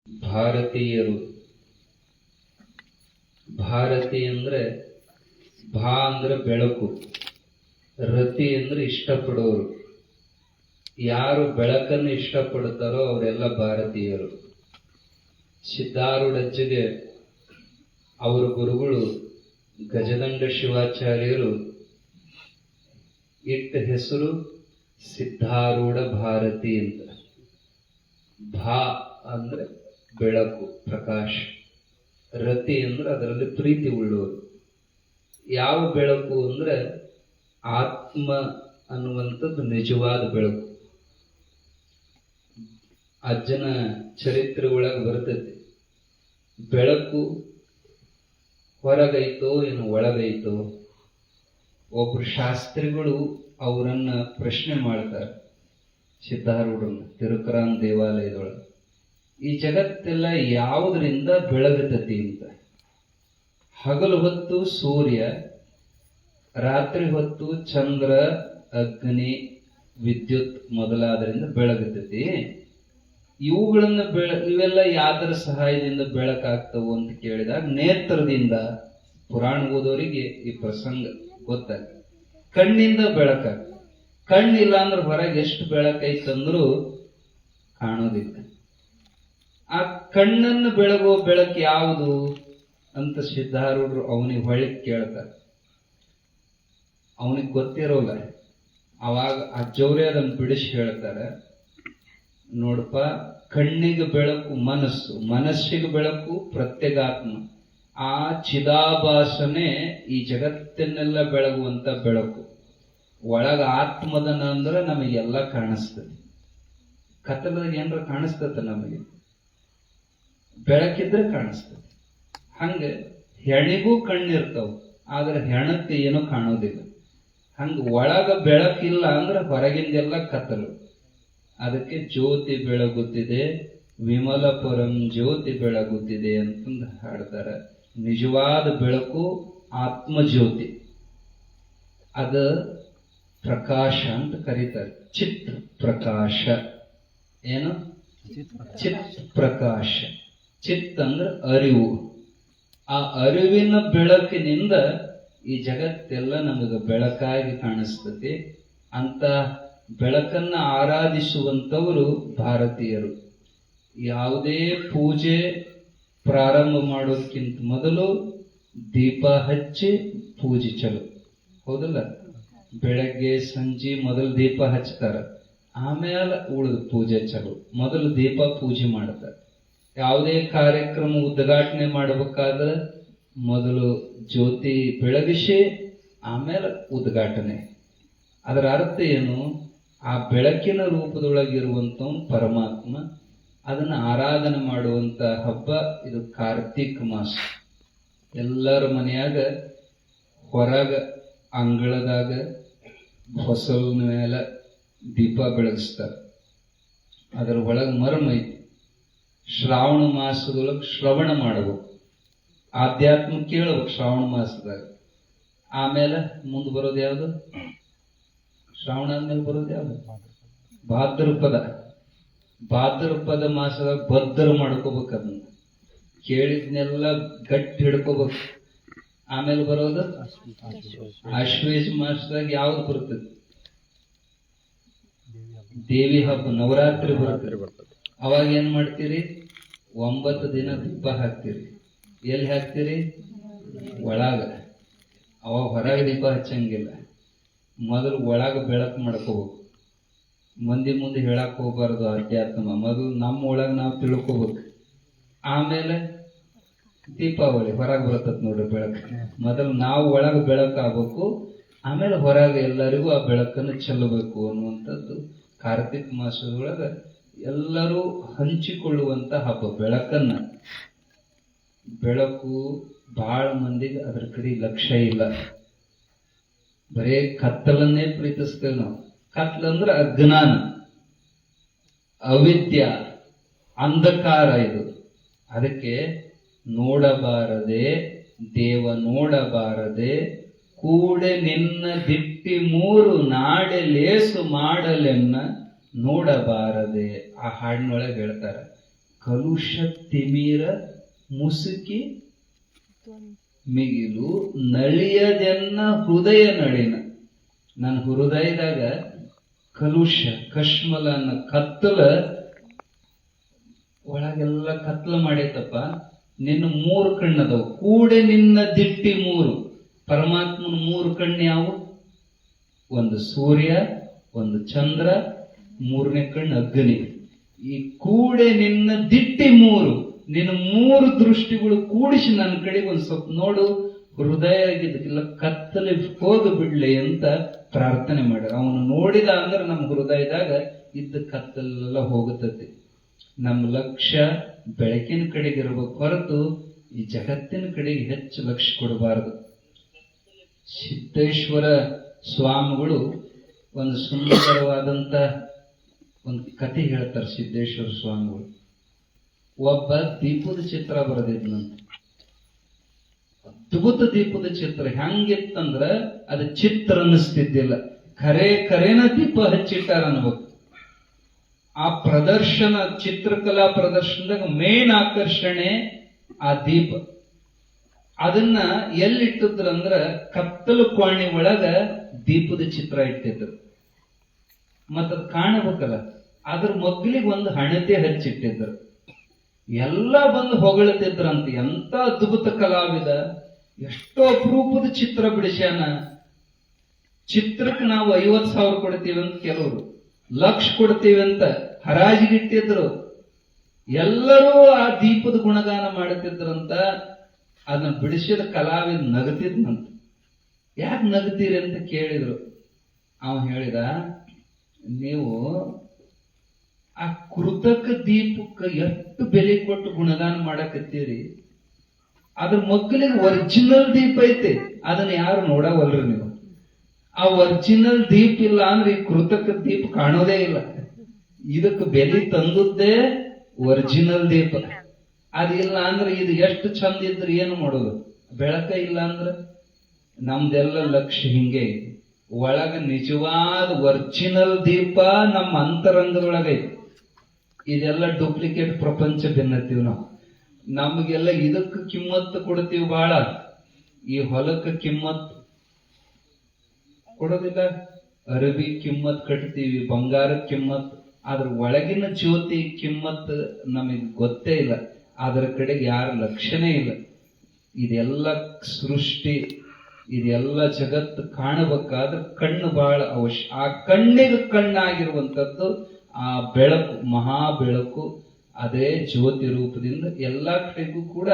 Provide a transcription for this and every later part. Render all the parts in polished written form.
ಭಾರತೀಯರು. ಭಾರತಿ ಅಂದ್ರೆ ಭಾ ಅಂದ್ರೆ ಬೆಳಕು, ರತಿ ಅಂದ್ರೆ ಇಷ್ಟಪಡೋರು. ಯಾರು ಬೆಳಕನ್ನು ಇಷ್ಟಪಡುತ್ತಾರೋ ಅವರೆಲ್ಲ ಭಾರತೀಯರು. ಸಿದ್ಧಾರೂಢಜ್ಜಿಗೆ ಅವರ ಗುರುಗಳು ಗಜದಂಡ ಶಿವಾಚಾರ್ಯರು ಇಟ್ಟ ಹೆಸರು ಸಿದ್ಧಾರೂಢ ಭಾರತಿ ಅಂತ. ಭಾ ಅಂದ್ರೆ ಬೆಳಕು, ಪ್ರಕಾಶ. ರತಿ ಅಂದ್ರೆ ಅದರಲ್ಲಿ ಪ್ರೀತಿ ಉಳ್ಳೋರು. ಯಾವ ಬೆಳಕು ಅಂದ್ರೆ ಆತ್ಮ ಅನ್ನುವಂಥದ್ದು ನಿಜವಾದ ಬೆಳಕು. ಅಜ್ಜನ ಚರಿತ್ರೆ ಒಳಗೆ ಬರ್ತೈತಿ, ಬೆಳಕು ಹೊರಗೈತೋ ಏನು ಒಳಗೈತೋ. ಒಬ್ರು ಶಾಸ್ತ್ರಿಗಳು ಅವರನ್ನ ಪ್ರಶ್ನೆ ಮಾಡ್ತಾರೆ, ಸಿದ್ಧಾರೂಢರನ್ನ, ತಿರುಕರಾಮ್ ದೇವಾಲಯದೊಳಗೆ, ಈ ಜಗತ್ತೆಲ್ಲ ಯಾವುದರಿಂದ ಬೆಳಗತತಿ ಅಂತ. ಹಗಲು ಹೊತ್ತು ಸೂರ್ಯ, ರಾತ್ರಿ ಹೊತ್ತು ಚಂದ್ರ, ಅಗ್ನಿ, ವಿದ್ಯುತ್ ಮೊದಲಾದರಿಂದ ಬೆಳಗತತಿ. ಇವುಗಳನ್ನ ಇವೆಲ್ಲ ಯಾವ್ದರ ಸಹಾಯದಿಂದ ಬೆಳಕಾಗ್ತವು ಅಂತ ಕೇಳಿದಾಗ ನೇತ್ರದಿಂದ, ಪುರಾಣ ಓದೋರಿಗೆ ಈ ಪ್ರಸಂಗ ಗೊತ್ತಾಗ, ಕಣ್ಣಿಂದ ಬೆಳಕಾಗ. ಕಣ್ಣಿಲ್ಲ ಅಂದ್ರೆ ಹೊರಗೆ ಎಷ್ಟು ಬೆಳಕೈತಂದ್ರೂ ಕಾಣೋದಿಲ್ಲ. ಆ ಕಣ್ಣನ್ನು ಬೆಳಗೋ ಬೆಳಕು ಯಾವುದು ಅಂತ ಸಿದ್ಧಾರೂಢರು ಅವನಿಗೆ ಹೊಳ್ಳಿ ಕೇಳ್ತಾರೆ. ಅವನಿಗೆ ಗೊತ್ತಿರೋಲ್ಲ. ಅವಾಗ ಅಜ್ಜವ್ರೇ ಅದನ್ನು ಬಿಡಿಸಿ ಹೇಳ್ತಾರೆ, ನೋಡಪ್ಪ, ಕಣ್ಣಿಗೆ ಬೆಳಕು ಮನಸ್ಸು, ಮನಸ್ಸಿಗೆ ಬೆಳಕು ಪ್ರತ್ಯೇಗಾತ್ಮ. ಆ ಚಿದಾಭಾಸನೆ ಈ ಜಗತ್ತನ್ನೆಲ್ಲ ಬೆಳಗುವಂತ ಬೆಳಕು. ಒಳಗ ಆತ್ಮದನ ಅಂದ್ರೆ ನಮಗೆಲ್ಲ ಕಾಣಿಸ್ತದೆ. ಕತ್ತಲದಾಗ ಏನಾರ ಕಾಣಿಸ್ತದೆ ನಮಗೆ, ಬೆಳಕಿದ್ರೆ ಕಾಣಿಸ್ತದೆ. ಹಂಗೆ ಹೆಣಿಗೂ ಕಣ್ಣಿರ್ತಾವ, ಆದ್ರೆ ಹೆಣಕ್ಕೆ ಏನೂ ಕಾಣೋದಿಲ್ಲ. ಹಂಗ ಒಳಗ ಬೆಳಕಿಲ್ಲ ಅಂದ್ರೆ ಹೊರಗಿಂದೆಲ್ಲ ಕತ್ತಲು. ಅದಕ್ಕೆ ಜ್ಯೋತಿ ಬೆಳಗುತ್ತಿದೆ, ವಿಮಲ ಪರಂ ಜ್ಯೋತಿ ಬೆಳಗುತ್ತಿದೆ ಅಂತಂದು ಹಾಡ್ತಾರೆ. ನಿಜವಾದ ಬೆಳಕು ಆತ್ಮಜ್ಯೋತಿ, ಅದ ಪ್ರಕಾಶ ಅಂತ ಕರೀತಾರೆ. ಚಿತ್ ಪ್ರಕಾಶ. ಏನು? ಚಿತ್ ಪ್ರಕಾಶ. ಚಿತ್ ಅಂದ್ರೆ ಅರಿವು. ಆ ಅರಿವಿನ ಬೆಳಕಿನಿಂದ ಈ ಜಗತ್ತೆಲ್ಲ ನಮಗೆ ಬೆಳಕಾಗಿ ಕಾಣಿಸ್ತದೆ. ಅಂತ ಬೆಳಕನ್ನ ಆರಾಧಿಸುವಂತವರು ಭಾರತೀಯರು. ಯಾವುದೇ ಪೂಜೆ ಪ್ರಾರಂಭ ಮಾಡೋದಕ್ಕಿಂತ ಮೊದಲು ದೀಪ ಹಚ್ಚಿ ಪೂಜೆ ಚಲು. ಹೌದಲ್ಲ? ಬೆಳಗ್ಗೆ ಸಂಜೆ ಮೊದಲು ದೀಪ ಹಚ್ತಾರ, ಆಮೇಲೆ ಉಳಿದ ಪೂಜೆ ಚಲು. ಮೊದಲು ದೀಪ ಪೂಜೆ ಮಾಡ್ತಾರೆ. ಯಾವುದೇ ಕಾರ್ಯಕ್ರಮ ಉದ್ಘಾಟನೆ ಮಾಡಬೇಕಾದ್ರೆ ಮೊದಲು ಜ್ಯೋತಿ ಬೆಳಗಿಸಿ ಆಮೇಲೆ ಉದ್ಘಾಟನೆ. ಅದರ ಅರ್ಥ ಏನು? ಆ ಬೆಳಕಿನ ರೂಪದೊಳಗಿರುವಂತ ಪರಮಾತ್ಮ, ಅದನ್ನ ಆರಾಧನೆ ಮಾಡುವಂತ ಹಬ್ಬ ಇದು ಕಾರ್ತೀಕ ಮಾಸ. ಎಲ್ಲರ ಮನೆಯಾಗ ಹೊರಗ ಅಂಗಳದಾಗ ಹೊಸಲಿನ ಮೇಲೆ ದೀಪ ಬೆಳಗಿಸ್ತಾರೆ. ಅದರ ಒಳಗೆ ಮರ್ಮ ಐತಿ. ಶ್ರಾವಣ ಮಾಸದೊಳಗೆ ಶ್ರವಣ ಮಾಡಬೇಕು, ಆಧ್ಯಾತ್ಮ ಕೇಳಬೇಕು ಶ್ರಾವಣ ಮಾಸದಾಗ. ಆಮೇಲೆ ಮುಂದೆ ಬರೋದು ಯಾವುದು? ಶ್ರಾವಣ ಆದ್ಮೇಲೆ ಬರೋದು ಯಾವುದು? ಭಾದ್ರಪದ. ಭಾದ್ರಪದ ಮಾಸದಾಗ ಭದ್ರ ಮಾಡ್ಕೋಬೇಕು. ಅದನ್ನ ಕೇಳಿದ್ನೆಲ್ಲ ಗಟ್ಟಿ ಹಿಡ್ಕೋಬೇಕು. ಆಮೇಲೆ ಬರೋದು ಆಶ್ವೇಜ ಮಾಸದಾಗ ಯಾವ್ದು ಬರ್ತದೆ? ದೇವಿ ಹಬ್ಬ, ನವರಾತ್ರಿ ಬರ್ತದೆ. ಅವಾಗ ಏನ್ ಮಾಡ್ತೀರಿ? 9 ದಿನ ದೀಪ ಹಾಕ್ತೀರಿ. ಎಲ್ಲಿ ಹಾಕ್ತೀರಿ? ಒಳಗ. ಅವಾಗ ಹೊರಗೆ ದೀಪ ಹಚ್ಚಂಗಿಲ್ಲ. ಮೊದಲು ಒಳಗ ಬೆಳಕು ಮಾಡ್ಕೋಬೇಕು. ಮಂದಿ ಮುಂದೆ ಹೇಳಕ್ ಹೋಗ್ಬಾರ್ದು ಅಧ್ಯಾತ್ಮ. ಮೊದಲು ನಮ್ಮ ಒಳಗ ನಾವು ತಿಳ್ಕೋಬೇಕು. ಆಮೇಲೆ ದೀಪಾವಳಿ ಹೊರಗೆ ಬರ್ತದ ನೋಡ್ರಿ ಬೆಳಕು. ಮೊದಲು ನಾವು ಒಳಗ ಬೆಳಕಾಗಬೇಕು, ಆಮೇಲೆ ಹೊರಗೆ ಎಲ್ಲರಿಗೂ ಆ ಬೆಳಕನ್ನು ಚೆಲ್ಲಬೇಕು ಅನ್ನುವಂಥದ್ದು ಕಾರ್ತಿಕ ಮಾಸದೊಳಗ ಎಲ್ಲರೂ ಹಂಚಿಕೊಳ್ಳುವಂತ ಹಬ್ಬ ಬೆಳಕನ್ನ. ಬೆಳಕು ಬಹಳ ಮಂದಿಗೆ ಅದ್ರ ಕಡೆ ಲಕ್ಷ್ಯ ಇಲ್ಲ. ಬರೇ ಕತ್ತಲನ್ನೇ ಪ್ರೀತಿಸ್ತೇವೆ ನಾವು. ಕತ್ತಲಂದ್ರೆ ಅಜ್ಞಾನ, ಅವಿದ್ಯ, ಅಂಧಕಾರ ಇದು. ಅದಕ್ಕೆ ನೋಡಬಾರದೆ ದೇವ ನೋಡಬಾರದೆ ಕೂಡೆ ನಿನ್ನ ದಿಟ್ಟಿ 3 ನಾಡೆ ಲೇಸು ಮಾಡಲೆನ್ನ ನೋಡಬಾರದೆ. ಆ ಹಾಡಿನೊಳಗೆ ಹೇಳ್ತಾರೆ, ಕಲುಷ ತಿಮಿರ ಮುಸುಕಿ ಮಿಗಿಲು ನಳಿಯದೆನ್ನ ಹೃದಯ ನಳಿನ. ನನ್ನ ಹೃದಯದಾಗ ಕಲುಷ ಕಶ್ಮಲ ಅನ್ನೋ ಕತ್ತಲ ಒಳಗೆಲ್ಲ ಕತ್ಲ ಮಾಡೈತಪ್ಪ. ನಿನ್ನ 3 ಕಣ್ಣದವು ಕೂಡೆ ನಿನ್ನ ದಿಟ್ಟಿ 3. ಪರಮಾತ್ಮನ 3 ಕಣ್ಣು ಯಾವು? ಒಂದು ಸೂರ್ಯ, ಒಂದು ಚಂದ್ರ, 3ನೇ ಕಣ್ಣು ಅಗ್ನಿ. ಈ ಕೂಡೆ ನಿನ್ನ ದಿಟ್ಟಿ 3. ನಿನ್ನ 3 ದೃಷ್ಟಿಗಳು ಕೂಡಿಸಿ ನನ್ನ ಕಡೆಗೆ ಒಂದ್ ಸ್ವಲ್ಪ ನೋಡು, ಹೃದಯ ಆಗಿದ್ದಕ್ಕೆಲ್ಲ ಕತ್ತಲೆ ಹೋಗಿ ಬಿಡ್ಲಿ ಅಂತ ಪ್ರಾರ್ಥನೆ ಮಾಡ್ಯಾರ. ಅವನು ನೋಡಿದ ಅಂದ್ರೆ ನಮ್ಮ ಹೃದಯದಾಗ ಇದ್ದ ಕತ್ತಲೆಲ್ಲ ಹೋಗುತ್ತದೆ. ನಮ್ಮ ಲಕ್ಷ್ಯ ಬೆಳಕಿನ ಕಡೆಗೆ ಇರಬೇಕು ಹೊರತು ಈ ಜಗತ್ತಿನ ಕಡೆಗೆ ಹೆಚ್ಚು ಲಕ್ಷ್ಯ ಕೊಡಬಾರದು. ಸಿದ್ದೇಶ್ವರ ಸ್ವಾಮಿಗಳು ಒಂದು ಸುಂದರವಾದಂತ ಒಂದು ಕಥೆ ಹೇಳ್ತಾರೆ. ಸಿದ್ದೇಶ್ವರ ಸ್ವಾಮಿಗಳು ಒಬ್ಬ ದೀಪದ ಚಿತ್ರ ಬರೆದಿದ್ನಂತ. ಅದ್ಭುತ ದೀಪದ ಚಿತ್ರ. ಹೆಂಗಿತ್ತಂದ್ರ ಅದು ಚಿತ್ರ ಅನ್ನಿಸ್ತಿದ್ದಿಲ್ಲ, ಖರೇನ ದೀಪ ಹಚ್ಚಿಟ್ಟಾರ ಅನ್ಬೇಕು. ಆ ಪ್ರದರ್ಶನ, ಚಿತ್ರಕಲಾ ಪ್ರದರ್ಶನದಾಗ ಮೇನ್ ಆಕರ್ಷಣೆ ಆ ದೀಪ. ಅದನ್ನ ಎಲ್ಲಿಟ್ಟಿದ್ರಂದ್ರ ಕತ್ತಲು ಕೋಣೆ ಒಳಗ ದೀಪದ ಚಿತ್ರ ಇಟ್ಟಿದ್ರು. ಮತ್ತದ್ ಕಾಣಬೇಕಲ್ಲ, ಅದ್ರ ಮಗ್ಲಿಗೆ ಒಂದು ಹಣತೆ ಹಚ್ಚಿಟ್ಟಿದ್ರು. ಎಲ್ಲ ಬಂದು ಹೊಗಳ್ತಿದ್ರಂತ, ಎಂತ ಅದ್ಭುತ ಕಲಾವಿದ, ಎಷ್ಟೋ ಅಪರೂಪದ ಚಿತ್ರ ಬಿಡಿಸ್ಯಾನ. ಚಿತ್ರಕ್ಕೆ ನಾವು 50,000 ಕೊಡ್ತೀವಿ ಅಂತ, ಕೆಲವರು 1,00,000 ಕೊಡ್ತೀವಿ ಅಂತ ಹರಾಜಿಗಿಟ್ಟಿದ್ರು. ಎಲ್ಲರೂ ಆ ದೀಪದ ಗುಣಗಾನ ಮಾಡುತ್ತಿದ್ರಂತ. ಅದನ್ನ ಬಿಡಿಸಿದ ಕಲಾವಿದ ನಗತಿದ್ನಂತ. ಯಾಕೆ ನಗತೀರಿ ಅಂತ ಕೇಳಿದ್ರು. ಅವ ಹೇಳಿದ, ನೀವು ಆ ಕೃತಕ ದೀಪಕ್ಕೆ ಎಷ್ಟು ಬೆಲೆ ಕೊಟ್ಟು ಗುಣಗಾನ ಮಾಡಕತ್ತೀರಿ, ಅದ್ರ ಮಗ್ಲಿಗೆ ಒರಿಜಿನಲ್ ದೀಪ ಐತಿ, ಅದನ್ನ ಯಾರು ನೋಡವಲ್ರಿ ನೀವು. ಆ ಒರಿಜಿನಲ್ ದೀಪ ಇಲ್ಲ ಅಂದ್ರೆ ಈ ಕೃತಕ ದೀಪ ಕಾಣೋದೇ ಇಲ್ಲ. ಇದಕ್ಕೆ ಬೆಲೆ ತಂದದ್ದೇ ಒರಿಜಿನಲ್ ದೀಪ. ಅದಿಲ್ಲ ಅಂದ್ರೆ ಇದು ಎಷ್ಟು ಚಂದ ಇದ್ರೆ ಏನು ಮಾಡೋದು? ಬೆಳಕ ಇಲ್ಲ ಅಂದ್ರೆ ನಮ್ದೆಲ್ಲ ಲಕ್ಷ್ಯ ಹಿಂಗೆ ಐತಿ. ಒಳಗ ನಿಜವಾದ ಒರಿಜಿನಲ್ ದೀಪ ನಮ್ಮ ಅಂತರಂಗದೊಳಗೈತಿ. ಇದೆಲ್ಲ ಡೂಪ್ಲಿಕೇಟ್ ಪ್ರಪಂಚ ಬೆನ್ನತ್ತೀವಿ ನಾವು. ನಮಗೆಲ್ಲ ಇದಕ್ಕೆ ಕಿಮ್ಮತ್ತು ಕೊಡ್ತೀವಿ ಬಹಳ, ಈ ಹೊಲಕ್ಕೆ ಕಿಮ್ಮತ್ ಕೊಡೋದಿಲ್ಲ. ಅರಬಿ ಕಿಮ್ಮತ್ ಕಟ್ತೀವಿ, ಬಂಗಾರಕ್ಕೆ ಕಿಮ್ಮತ್, ಅದ್ರ ಒಳಗಿನ ಜ್ಯೋತಿ ಕಿಮ್ಮತ್ ನಮಗೆ ಗೊತ್ತೇ ಇಲ್ಲ. ಅದರ ಕಡೆಗೆ ಯಾರ ಲಕ್ಷಣೇ ಇಲ್ಲ. ಇದೆಲ್ಲ ಸೃಷ್ಟಿ, ಇದೆಲ್ಲ ಜಗತ್ತು ಕಾಣಬೇಕಾದ್ರೆ ಕಣ್ಣು ಬಹಳ ಅವಶ್ಯ. ಆ ಕಣ್ಣಿಗೆ ಕಣ್ಣಾಗಿರುವಂಥದ್ದು ಆ ಬೆಳಕು, ಮಹಾ ಬೆಳಕು, ಅದೇ ಜ್ಯೋತಿ ರೂಪದಿಂದ ಎಲ್ಲಾ ಕಡೆಗೂ ಕೂಡ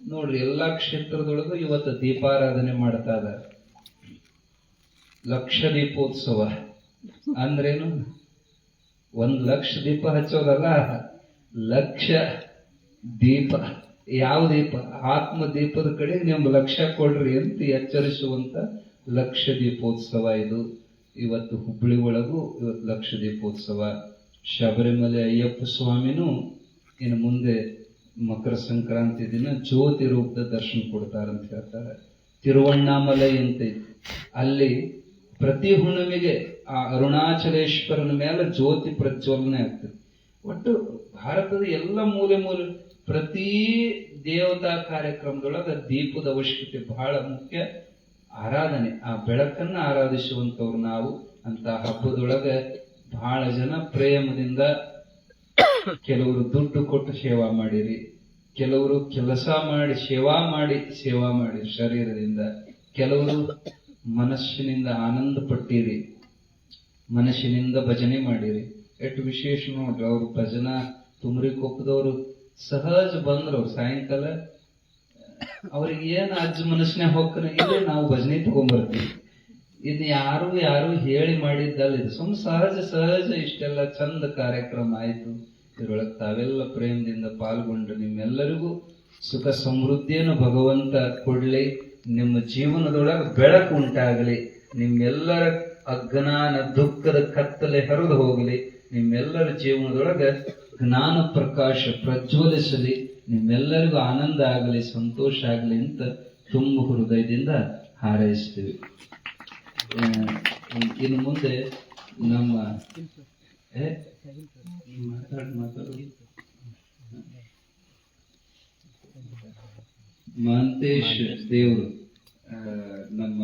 ನೋಡ್ರಿ. ಎಲ್ಲಾ ಕ್ಷೇತ್ರದೊಳಗೂ ಇವತ್ತು ದೀಪಾರಾಧನೆ ಮಾಡ್ತಾ ಇದ್ದಾರೆ. ಲಕ್ಷ ದೀಪೋತ್ಸವ ಅಂದ್ರೇನು? 1,00,000 ದೀಪ ಹಚ್ಚೋದಲ್ಲ, ಲಕ್ಷ ದೀಪ. ಯಾವ ದೀಪ? ಆತ್ಮ ದೀಪದ ಕಡೆ ನೀವು ಲಕ್ಷ್ಯ ಕೊಡ್ರಿ ಅಂತ ಎಚ್ಚರಿಸುವಂತ ಲಕ್ಷ ದೀಪೋತ್ಸವ ಇದು. ಇವತ್ತು ಹುಬ್ಬಳ್ಳಿ ಒಳಗೂ ಇವತ್ತು ಲಕ್ಷ ದೀಪೋತ್ಸವ. ಶಬರಿಮಲೆ ಅಯ್ಯಪ್ಪ ಸ್ವಾಮಿನೂ ಇನ್ನು ಮುಂದೆ ಮಕರ ಸಂಕ್ರಾಂತಿ ದಿನ ಜ್ಯೋತಿ ರೂಪದ ದರ್ಶನ ಕೊಡ್ತಾರಂತ ಹೇಳ್ತಾರೆ. ತಿರುವಣ್ಣಾಮಲೈ ಅಂತ ಅಲ್ಲಿ ಪ್ರತಿ ಹುಣ್ಣಿಮೆಗೆ ಆ ಅರುಣಾಚಲೇಶ್ವರನ ಮೇಲೆ ಜ್ಯೋತಿ ಪ್ರಜ್ವಲನೆ ಆಗ್ತದೆ. ಒಟ್ಟು ಭಾರತದ ಎಲ್ಲ ಮೂಲೆ ಪ್ರತಿ ದೇವತಾ ಕಾರ್ಯಕ್ರಮದೊಳಗ ದೀಪದ ಅವಶ್ಯಕತೆ ಬಹಳ ಮುಖ್ಯ. ಆರಾಧನೆ, ಆ ಬೆಳಕನ್ನ ಆರಾಧಿಸುವಂತವ್ರು ನಾವು. ಅಂತ ಹಬ್ಬದೊಳಗ ಬಹಳ ಜನ ಪ್ರೇಮದಿಂದ, ಕೆಲವರು ದುಡ್ಡು ಕೊಟ್ಟು ಸೇವಾ ಮಾಡಿರಿ, ಕೆಲವರು ಕೆಲಸ ಮಾಡಿ ಸೇವಾ ಮಾಡಿರಿ ಶರೀರದಿಂದ, ಕೆಲವರು ಮನಸ್ಸಿನಿಂದ ಆನಂದ ಪಟ್ಟಿರಿ, ಮನಸ್ಸಿನಿಂದ ಭಜನೆ ಮಾಡಿರಿ. ಎಷ್ಟು ವಿಶೇಷ ನೋಡ್ರಿ. ಅವ್ರು ಭಜನಾ ತುಮರಿಕೊಪ್ಪದವರು ಸಹಜ ಬಂದ್ರು. ಅವ್ರು ಸಾಯಂಕಾಲ ಅವ್ರಿಗೆ ಏನ್ ಅಜ್ಜ ಮನಸ್ಸಿನಾಗ ಹೋಗ್ತಾನೆ, ಇಲ್ಲೇ ನಾವು ಭಜನೆ ತಗೊಂಡ್ಬರ್ತೀವಿ. ಇದು ಯಾರು ಹೇಳಿ ಮಾಡಿದ್ದಲ್ಲ, ಇದು ಸಹಜ ಇಷ್ಟೆಲ್ಲ ಚಂದ ಕಾರ್ಯಕ್ರಮ ಆಯ್ತು. ಇದ್ರೊಳಗೆ ತಾವೆಲ್ಲ ಪ್ರೇಮದಿಂದ ಪಾಲ್ಗೊಂಡು ನಿಮ್ಮೆಲ್ಲರಿಗೂ ಸುಖ ಸಮೃದ್ಧಿಯನ್ನು ಭಗವಂತ ಕೊಡ್ಲಿ. ನಿಮ್ಮ ಜೀವನದೊಳಗೆ ಬೆಳಕು ಉಂಟಾಗಲಿ. ನಿಮ್ಮೆಲ್ಲರ ಅಜ್ಞಾನ ದುಃಖದ ಕತ್ತಲೆ ಹರಿದು ಹೋಗಲಿ. ನಿಮ್ಮೆಲ್ಲರ ಜೀವನದೊಳಗೆ ಜ್ಞಾನ ಪ್ರಕಾಶ ಪ್ರಜ್ವಲಿಸಲಿ. ನಿಮ್ಮೆಲ್ಲರಿಗೂ ಆನಂದ ಆಗಲಿ, ಸಂತೋಷ ಆಗಲಿ ಅಂತ ತುಂಬ ಹೃದಯದಿಂದ ಹಾರೈಸ್ತೀವಿ. ಇನ್ನು ಮುಂದೆ ನಮ್ಮ ಮಾತಾಡು ಮಹಂತೇಶ್ ದೇವರು ನಮ್ಮ